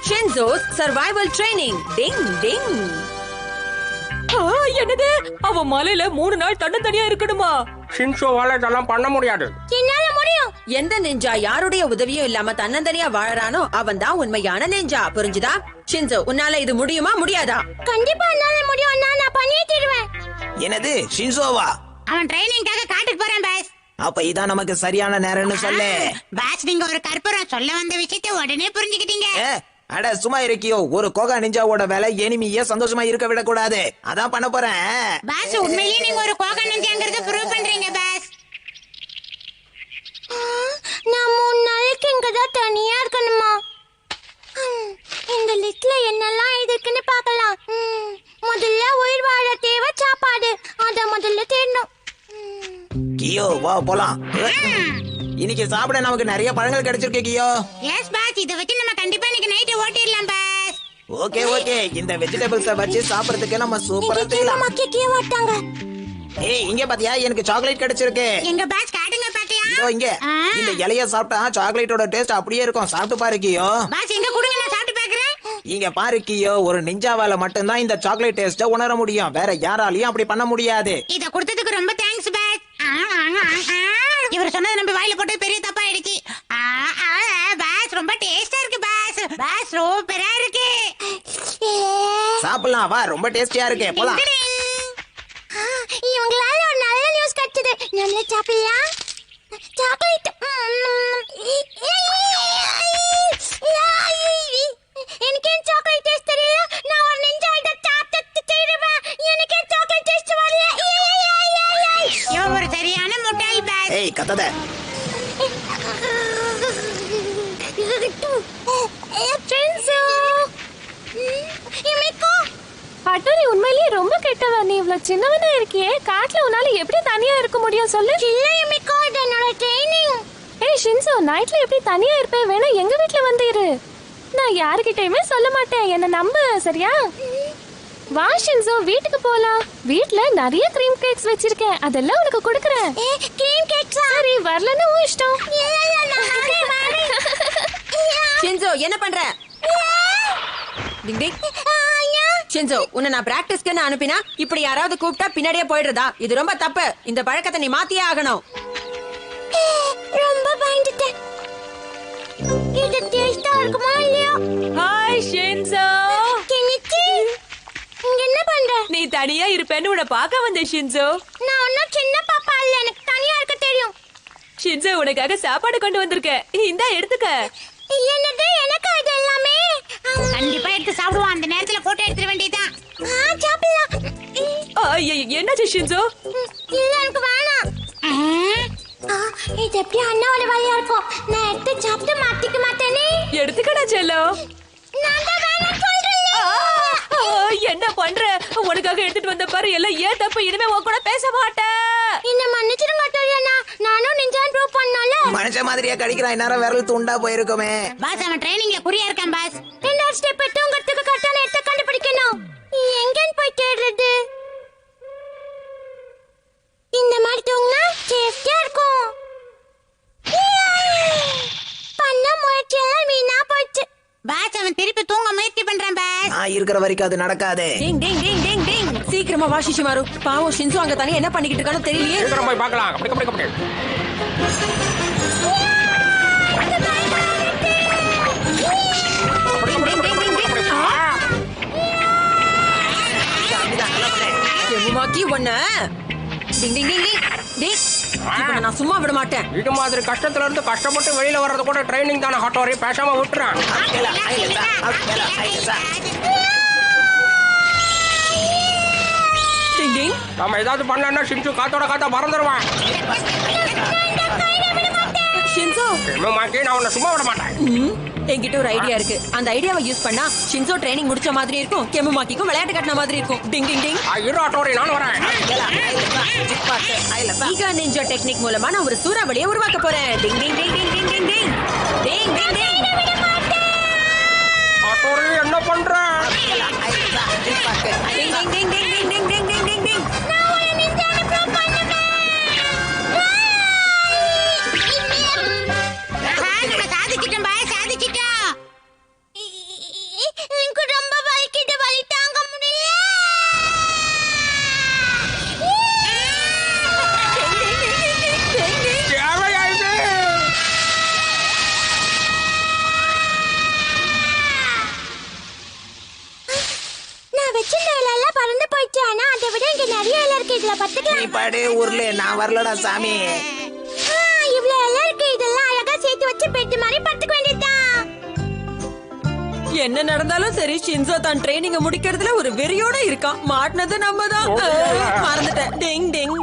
Shinzo's survival training. Ding ding. என்னது அவ மலையில 3 நாள் தன்னந்தனியா இருக்கணுமா? ஷின்சோவால இதெல்லாம் பண்ண முடியாது. என்னால முடியும். எந்த நிஞ்சா யாருடைய உதவியும் இல்லாம தன்னந்தனியா வாழறானோ அவன் தான் உண்மையான நிஞ்சா. புரிஞ்சுதா? ஷின்சோ, உன்னால இது முடியுமா முடியாதா? கண்டிப்பா என்னால முடியும். நான் பண்ணியே தருவேன். என்னது ஷின்சோவா? அவன் ட்ரைனிங்காக காட்டுக்கு போறான் பாஸ். அப்ப இதான் நமக்கு சரியான நேரம்னு சொல்லு. பாஸ், நீங்க ஒரு கற்பூரம் சொல்ல வந்த விஷயத்தை உடனே புரிஞ்சுக்கிட்டீங்க. அட சும்மா இருக்கியோ, ஒரு கோகா நிஞ்சாவோட வேலை எனிமிய சந்தோஷமா இருக்க விடக்கூடாது. அதான் பண்ண போறேன். பாஸ், உண்மையிலேயே நீங்க ஒரு கோகா நிஞ்சாங்கறத ப்ரூவ் பண்றீங்க பாஸ். நான் 3 நாளைக்கு இங்கதான் தனியா இருக்கணுமா? இந்த லிஸ்ட்ல என்னெல்லாம் இருக்குன்னு பார்க்கலாம். முதல்ல உயிர் வாழ தேவை சாப்பாடு. அத முதல்ல தேடணும். கியோ வா போலாம். இன்னைக்கு சாப்பிட நமக்கு நிறைய பழங்கள் கிடைச்சிருக்கு கியோ. எஸ் பாஸ், இத வச்சு நம்ம கண்டிப்பா இன்னைக்கு நைட் ஓட்டிடலாம் பாஸ். ஓகே ஓகே, இந்த வெஜிடபிள்ஸ வச்சு சாப்பிடுறதுக்கு நம்ம சூப்பரா செய்யலாம். மக்கே ஓட்டாங்க. ஏய், இங்க பாத்தியா, எனக்கு சாக்லேட் கிடைச்சிருக்கு. எங்க பாஸ் காட்டுங்க பாத்தியா? இதோ இங்க. இந்த இலைய சாப்பிட்டா சாக்லேட்டோட டேஸ்ட் அப்படியே இருக்கும். சாப்பிட்டு பாரு கியோ. பாஸ், எங்க கொடுங்க, நான் சாப்பிட்டு பார்க்கறேன். இங்க பாரு கியோ, ஒரு நிஞ்சாவால மட்டும் தான் இந்த சாக்லேட் டேஸ்ட உணர முடியும். வேற யாராலையும் அப்படி பண்ண முடியாது. இத கொடுத்ததுக்கு ரொம்ப தேங்க்ஸ் பாஸ். இவர் சொன்னது நம்ம வாயில போட்டு பெரிய தப்பா ஆயிடுச்சு. பாஸ், ரொம்ப டேஸ்டா இருக்கு பாஸ். பாஸ், சூப்பரா இருக்கு. சாப்பிடலாம் வா, ரொம்ப டேஸ்டியா இருக்கு. போலாம். இவங்களால ஒரு நல்ல நியூஸ் கிடைச்சது. நம்மள சாப்பிடலாம். சாக்லேட். எனக்கு ஏன் சாக்லேட் டேஸ்ட் தெரியல? நான் ஒரு நிஞ்சா இத சாப்பிட்டு தேடுவேன். எனக்கு ஏன் சாக்லேட் டேஸ்ட் வரல? இவன் ஒரு சரியான முட்டாள் பாஸ். ஏய் கத்தாத. பட்டரி உண்மையிலேயே ரொம்ப கெட்டவ. நீ இவ்வளவு சின்னவனா இருக்கியே, காட்டுல உன்னால எப்படி தனியா இருக்க முடியும் சொல்லு? இல்ல யுமிகோ, இது என்னோட ட்ரெய்னிங். ஏய் ஷின்சோ, நைட்ல எப்படி தனியா இருப்பே? வேணா எங்க வீட்ல வந்து இரு. நான் யாருக்கிட்டயுமே சொல்ல மாட்டேன், என்ன நம்பு சரியா? வா ஷின்சோ, வீட்டுக்கு போலாம். வீட்ல நிறைய கிரீம் கேக்ஸ் வச்சிருக்கேன், அதெல்லாம் உனக்கு கொடுக்கறேன். Cream cakes? சரி, வரலன்னா உன் இஷ்டம். ஷின்சோ, என்ன பண்ற? டிங் டிங். ஷின்சோ, உன்னை நான் பிராக்டிஸ்க்கு அனுப்பினா இப்படி யாராவது கூப்பிட்டா பின்னாடியே போயிடுறதா? இது ரொம்ப தப்பு. இந்த பழக்கத்தை நீ மாத்தியே ஆகணும். ரொம்ப பயந்துட்டேன். இது டேஸ்டா இருக்குமா இல்லையா? Hi Shinzo. கெனிச்சி, இங்க என்ன பண்ற? நீ தனியா இருப்பேன்னு உன்னை பார்க்க வந்தேன் ஷின்சோ. நான் ஒன்னும் சின்ன பாப்பா இல்ல, எனக்கு தனியா இருக்க தெரியும். ஷின்சோ, உனக்காக சாப்பாடு கொண்டு வந்திருக்கேன், இந்தா எடுத்துக்க. என்னது, எனக்கு இது எல்லாமே? கண்டிப்பா எடுத்து சாப்பிடுவான். அந்த நேரத்துல போட்டோ எடுத்துட வேண்டியதான். சாப்பிடலாம். என்னாச்சு ஷின்சோ? இல்ல, எனக்கு வேணாம். இது எப்படி அண்ணாவோட வழியா இருக்கும்? நான் எடுத்து சாப்பிட்டு மாத்திக்க மாட்டேனே. எடுத்துக்கடா செல்லோ. நான் தான் வேணாம் சொல்றேன். என்ன பண்ற? உனக்காக எடுத்துட்டு வந்த பாரு, எல்லாம் ஏன் தப்பு. இனிமே உன் கூட பேச மாட்டேன். என்ன மன்னிச்சிருங்க அட்டோரியனா, நானும் நிஞ்சான் ப்ரூவ் பண்ணால. மனுஷ மாதிரியா கடிக்கிறான், இந்நேரம் விரல் துண்டா போயிருக்குமே. பாஸ், அவன் ட்ரைனிங்ல குறியா இருக்கான் பாஸ். ரெண்டாவது ஸ்டெப் தூங்கறதுக்கு கரெக்டான இடத்தை கண்டுபிடிக்கணும். எங்கன்னு போய் தேடுறது? இந்த மாதிரி தூங்கினா சேஃப்டியா இருக்கும். பண்ண முயற்சியெல்லாம் வீணா போச்சு. பாஸ், அவன் திருப்பி தூங்க முயற்சி பண்றான் பாஸ். நான் இருக்கிற வரைக்கும் அது நடக்காது. டிங் டிங் டிங் டிங் டிங். சீக்கிரமா வா ஷிஷிமாரு. பாவம் ஷின்சோ அங்க தனியா என்ன பண்ணிக்கிட்டு இருக்கானோ தெரியலையே. சீக்கிரம் போய் பார்க்கலாம். அப்படி அப்படி அப்படி. எம்மாக்கி ஒண்ணு. டிங் டிங் டிங் டிங். டேய், இவனை நான் சும்மா விட மாட்டேன். இது மாதிரி கஷ்டத்துல இருந்து கஷ்டப்பட்டு வெளியில வர்றது கூட ட்ரைனிங் தானே ஹட்டோரி. பேசாம விட்டுறான். டிங் டிங். நம்ம ஏதாவது பண்ணலன்னா ஷின்சு காத்தோட காத்தா மறந்துடுவான். ஷின்சோ, மாக்கி, நான் உன்னை சும்மா விட மாட்டேன். என்கிட்ட ஒரு ஐடியா இருக்கு. அந்த ஐடியாவை யூஸ் பண்ணா ஷின்சோ ட்ரைனிங் முடிச்ச மாதிரி இருக்கும், கெமுமாக்கிக்கும் விளையாட்டு கட்டின மாதிரி இருக்கும். டிங் டிங் டிங். இரு ஹட்டோரி, நான் வரேன். ஈகா நிஞ்சா டெக்னிக் மூலமா நான் ஒரு சூறாவளியை உருவாக்க போறேன். டிங் டிங் டிங் டிங் டிங் டிங் டிங். டிங் டிங் டிங். ஹட்டோரி, என்ன பண்ற? டிங் டிங் டிங் டிங் டிங் டிங் டிங் டிங் டிங் டிங். நிறைய இலை இருக்கு, இதுல நீ பத்துக்கலாம். படு ஊர்ல, நான் வரலடா சாமி. இவ்வளவு இலை இருக்கு, இதெல்லாம் அழகா சேர்த்து வச்சு பெட்டு மாதிரி பத்துக்க வேண்டியதுதான். என்ன நடந்தாலும் சரி, ஷின்சோ தான் ட்ரைனிங்க முடிக்கிறதுல ஒரு வெறியோட இருக்கான். மாட்டினது நம்ம தான். மறந்துட்டேன். டிங் டிங்.